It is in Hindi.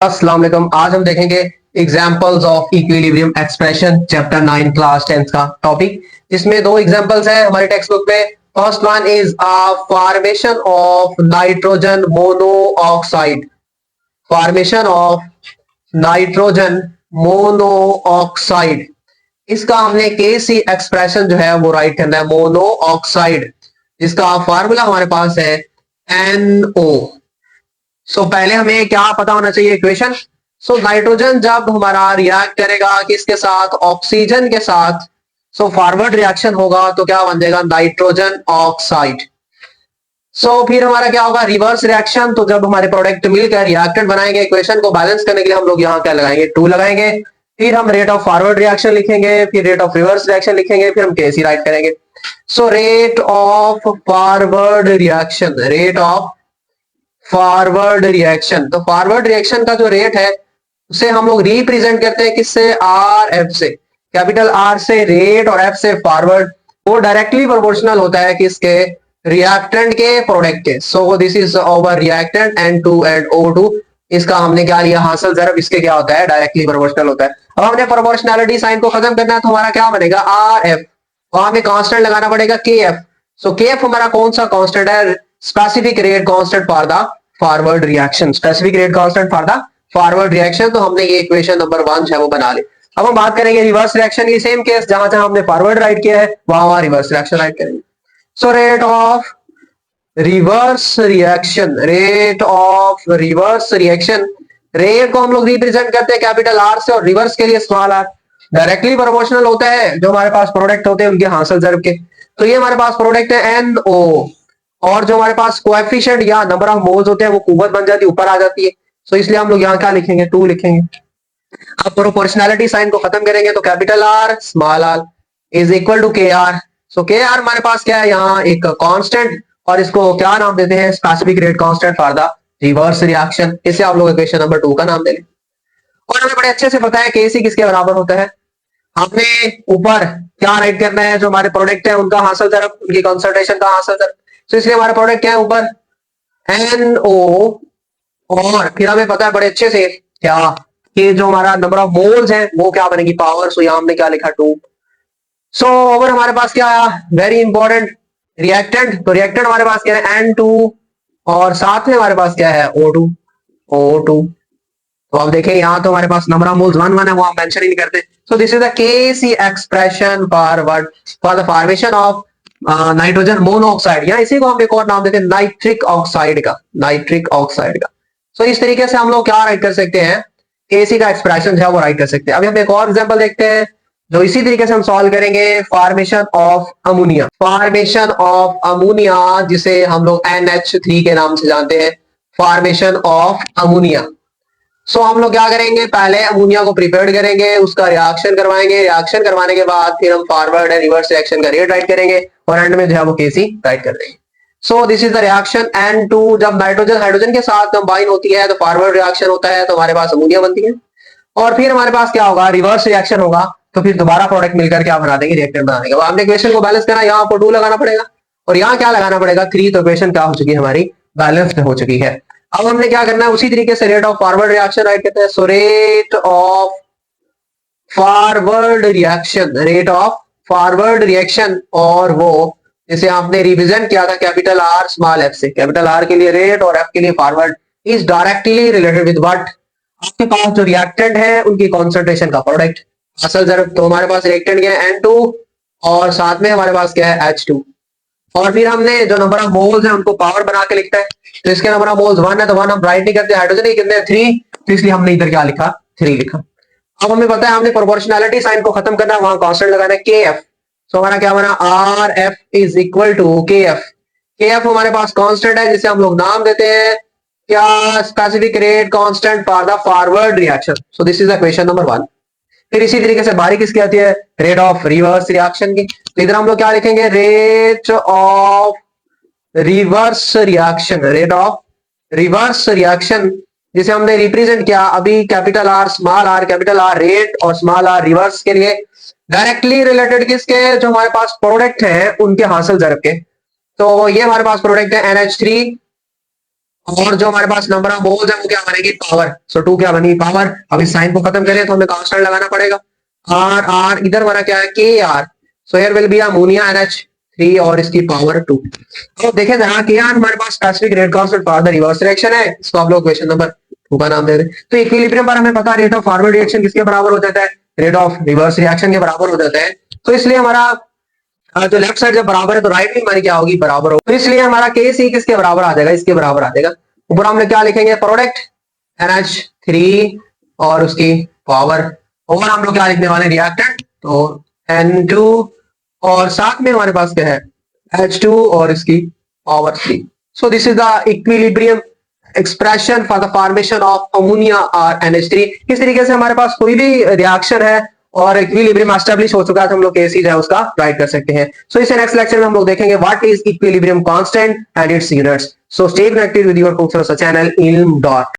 अस्सलाम वालेकुम। आज हम देखेंगे examples of equilibrium expression, chapter 9 class 10 का टॉपिक, जिसमें दो एग्जांपल्स हैं हमारे टेक्स्ट बुक में। First one is formation of nitrogen monoxide. Formation of nitrogen monoxide, इसका हमने केसी एक्सप्रेशन जो है वो राइट करना है। मोनोऑक्साइड जिसका फार्मूला हमारे पास है NO। सो पहले हमें क्या पता होना चाहिए, इक्वेशन। सो नाइट्रोजन जब हमारा रिएक्ट करेगा किसके साथ, ऑक्सीजन के साथ, सो फॉरवर्ड रिएक्शन होगा तो क्या बन जाएगा, नाइट्रोजन ऑक्साइड। सो फिर हमारा क्या होगा, रिवर्स रिएक्शन। तो जब हमारे प्रोडक्ट मिलकर रिएक्टेंट बनाएंगे, इक्वेशन को बैलेंस करने के लिए हम लोग यहाँ क्या लगाएंगे, 2 लगाएंगे। फिर हम रेट ऑफ फॉरवर्ड रिएक्शन लिखेंगे, फिर रेट ऑफ रिवर्स रिएक्शन लिखेंगे, फिर हम केसी राइट करेंगे। So rate of forward reaction, rate of forward reaction, तो फॉरवर्ड रिएक्शन का जो रेट है उसे हम लोग रिप्रेजेंट करते हैं किससे, RF से। कैपिटल R से रेट और F से फॉरवर्ड। वो डायरेक्टली प्रोपोर्शनल होता है किसके, रिएक्टेंट के प्रोडक्ट के। सो this is over reactant N2 and O2। इसका हमने क्या लिया, हासिल ज़रब, इसके क्या होता है, डायरेक्टली प्रोपोर्शनल होता है। अब हमने प्रोपोर्शनैलिटी साइन को खत्म करना है तो हमारा क्या बनेगा, RF। वहां हमें कांस्टेंट लगाना पड़ेगा KF। सो KF हमारा कौन सा कांस्टेंट है, specific rate constant for the forward reaction, specific rate constant for the forward reaction. तो हमने ये इक्वेशन नंबर 1 जो है वो बना ली। अब हम बात करेंगे रिवर्स रिएक्शन की। सेम केस, जहां जहां हमने फॉरवर्ड राइट किया है वहां रिवर्स रिएक्शन राइट करेंगे। So rate of reverse reaction, rate of reverse reaction, rate को हम लोग रिप्रेजेंट करते हैं कैपिटल R से और रिवर्स के लिए स्मॉल r। डायरेक्टली प्रोपोर्शनल होता है जो हमारे पास प्रोडक्ट होते हैं उनके हासिल ज़रब के। तो ये हमारे पास प्रोडक्ट है NO, और जो हमारे पास कोएफिशिएंट या नंबर ऑफ मोल्स होते हैं वो कुव्वत बन जाती है, ऊपर आ जाती है। सो इसलिए हम लोग यहाँ क्या लिखेंगे, 2 लिखेंगे। अब प्रोपोर्शनैलिटी साइन को खत्म करेंगे तो capital R small r is equal to KR। So KR हमारे पास क्या है, यहाँ एक कांस्टेंट, और इसको क्या नाम देते हैं, specific rate constant for the reverse reaction. इसे आप लोग इक्वेशन नंबर 2 का नाम दे लें। और हमें बड़े अच्छे से पता है KC किसके बराबर होता है। हमने ऊपर क्या राइट करना है, जो हमारे प्रोडक्ट है उनका हासिल ज़रब, उनकी कंसंट्रेशन का हासिल ज़रब। तो इसलिए हमारा प्रोडक्ट क्या है, ऊपर NO, और फिर हमें पता है बड़े अच्छे से क्या, कि जो हमारा नंबर ऑफ मोल्स है वो क्या बनेगी, पावर। सो यहां हमने क्या लिखा, 2। सो ओवर हमारे पास क्या आया, वेरी इंपॉर्टेंट, रिएक्टेंट। तो रिएक्टेंट हमारे पास क्या है, N2, और साथ में हमारे पास क्या है, O2। तो अब देखें यहाँ तो हमारे पास नंबर ऑफ मोल्स 1 1 है, वो हम मेंशन ही नहीं करते। So this is the KC expression for what, for the formation of nitrogen monoxide, या इसी को हम एक और नाम देते हैं नाइट्रिक ऑक्साइड का, नाइट्रिक ऑक्साइड का। सो इस तरीके से हम लोग क्या राइट कर सकते हैं, केसी का एक्सप्रेशन है वो राइट कर सकते हैं। अभी हम एक और एग्जांपल देखते हैं जो इसी तरीके से हम सॉल्व करेंगे। Formation of ammonia, formation of ammonia जिसे हम लोग NH3 के नाम से जानते हैं, फॉर्मेशन ऑफ अमोनिया। सो हम लोग क्या करेंगे, पहले अमोनिया को प्रिपेयर्ड करेंगे, उसका रिएक्शन करवाएंगे, रिएक्शन करवाने के बाद फिर हम फॉरवर्ड एंड रिवर्स रिएक्शन का रेट राइट करेंगे, और एंड में जो है वो केसी राइट कर देंगे। सो this is the reaction N2। जब नाइट्रोजन हाइड्रोजन के साथ कंबाइन होती है तो फॉरवर्ड रिएक्शन होता है, तो हमारे पास अमोनिया बनती है। और फिर हमारे पास क्या होगा, रिवर्स रिएक्शन होगा, तो फिर दोबारा प्रोडक्ट मिलकर क्या बना देंगे, रिएक्टेंट बना देंगे। हमने इक्वेशन को बैलेंस करना, यहाँ पर 2 लगाना पड़ेगा, और यहाँ क्या लगाना पड़ेगा, 3। तो इक्वेशन क्या हो चुकी है, हमारी बैलेंस्ड हो चुकी है। अब हमने क्या करना है, उसी तरीके से rate of forward reaction right करते हैं। So rate of forward reaction, rate of forward reaction, और वो जिसे आपने रिप्रेजेंट किया था कैपिटल R स्मॉल f से। कैपिटल R के लिए रेट और F के लिए forward is directly related with what, आपके पास जो रिएक्टेंट है उनकी कॉन्सेंट्रेशन का प्रोडक्ट, असल ज़रब। तो हमारे पास रिएक्टेंट क्या है, N2, और साथ में हमारे पास क्या है, H2। और फिर हमने जो नंबर ऑफ मोल्स है उनको पावर बना के लिखता है। तो इसके नंबर ऑफ मोल्स 1 है, तो 1 हम राइट नहीं करते, हाइड्रोजन ही कितने, 3। तो इसलिए हमने इधर क्या लिखा, 3 लिखा। अब हमें पता है हमने प्रोपोर्शनैलिटी साइन को खत्म करना है, वहां कांस्टेंट लगाना है KF। सो हमारा क्या बना, RF is equal to KF। KF हमारे पास कांस्टेंट है जिसे हम लोग नाम देते हैं क्या, specific rate constant for the forward reaction. So this is the question number 1। फिर इसी तरीके से बारी किसकी आती है, रेट ऑफ रिवर्स रिएक्शन की। तो इधर हम लोग क्या लिखेंगे, rate of reverse reaction, rate of reverse reaction जिसे हमने रिप्रेजेंट किया अभी capital R small r, capital R rate और स्मॉल r रिवर्स के लिए, डायरेक्टली रिलेटेड किसके, जो हमारे पास प्रोडक्ट है उनके हासिल ज़रब के। तो ये हमारे पास प्रोडक्ट है NH3, और जो हमारे पास नंबर ऑफ मोल्स है वो क्या बनेगी, पावर। सो 2 क्या बनी, पावर। अब इस साइन को खत्म करें तो हमें कांस्टेंट लगाना पड़ेगा, आर आर, इधर हमारा क्या है, K R. So here will be ammonia NH3 और इसकी पावर 2। तो देखें जहां के आर हमारे पास specific rate constant for the reverse reaction है, इसको आप लोग क्वेश्चन नंबर 2 का नाम दे दें। तो इक्विलिब्रियम पर हमें पता रेट ऑफ फॉरवर्ड रिएक्शन किसके बराबर हो जाता है, रेट ऑफ रिवर्स रिएक्शन के बराबर हो जाता है। तो इसलिए हमारा जो लेफ्ट साइड जब बराबर है तो राइट भी हमारी क्या होगी, बराबर होगी। तो इसलिए हमारा के सी किसके बराबर आ जाएगा, इसके बराबर आ जाएगा। ऊपर हम लोग क्या लिखेंगे, प्रोडक्ट NH3 और उसकी पावर, और हम लोग क्या लिखने वाले, रिएक्टेंट, तो N2 और साथ में हमारे पास क्या है, H2 और इसकी power 3। So this is the equilibrium expression for the formation of ammonia और NH3। इस तरीके से हमारे पास कोई भी रिएक्शन है और इक्विलिब्रियम एस्टैब्लिश हो चुका है तो हम लोग केसी है उसका राइट कर सकते हैं। सो इसे नेक्स्ट लेक्चर में हम लोग देखेंगे what is equilibrium constant and it's units. So stay connected with your course channel इल्म डॉट।